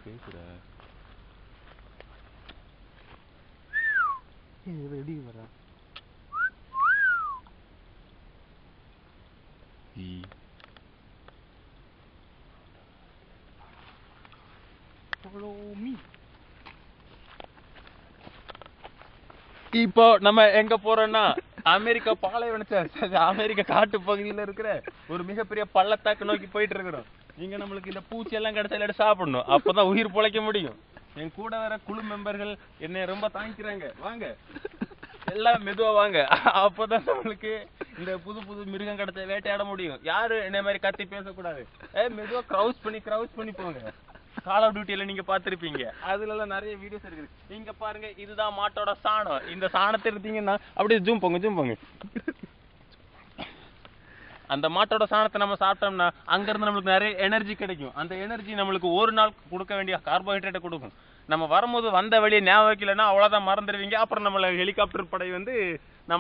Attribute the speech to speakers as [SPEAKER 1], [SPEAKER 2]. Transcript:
[SPEAKER 1] பேசுற
[SPEAKER 2] ரெடி வர
[SPEAKER 1] இப்போ நம்ம எங்க போறோம்னா அமெரிக்கா பாலைவனத்தை அமெரிக்கா காட்டு பகுதியில இருக்கிற ஒரு மிகப்பெரிய பள்ளத்தாக்கு நோக்கி போயிட்டு இருக்கிறோம். இங்க நம்மளுக்கு இந்த பூச்சி எல்லாம் கிடைச்சா சாப்பிடணும், அப்பதான் உயிர் பொழைக்க முடியும். என் கூட வர குழு மெம்பர்கள் என்னை ரொம்ப தாங்கிக்கிறாங்க. வாங்க எல்லாம் மெதுவா வாங்க, அப்பதான் நம்மளுக்கு இந்த புது புது மிருகம் கிடைச்ச வேட்டையாட முடியும். யாரு என்ன மாதிரி கத்தி பேசக்கூடாது. மெதுவா கிரவுஸ் பண்ணி போங்க. கால் ஆஃப் டியூட்டியில நீங்க பாத்திருப்பீங்க, அதுல எல்லாம் நிறைய வீடியோஸ் இருக்குது. நீங்க பாருங்க, இதுதான் மாட்டோட சாணம். இந்த சாணத்தை எடுத்தீங்கன்னா அப்படியே ஜூம் போங்க. அந்த மாட்டோட சாணத்தை நம்ம சாப்பிட்டோம்னா அங்க இருந்து நம்மளுக்கு நிறைய எனர்ஜி கிடைக்கும். அந்த எனர்ஜி நம்மளுக்கு ஒரு நாள் கொடுக்க வேண்டிய கார்போஹைட்ரேட்டை கொடுக்கும். நம்ம வரும்போது வந்த வழியை ஞாபகம் வைக்கலன்னா அவ்வளவுதான், மறந்துடுவீங்க. அப்புறம் நம்மள ஹெலிகாப்டர் படை வந்து நம்ம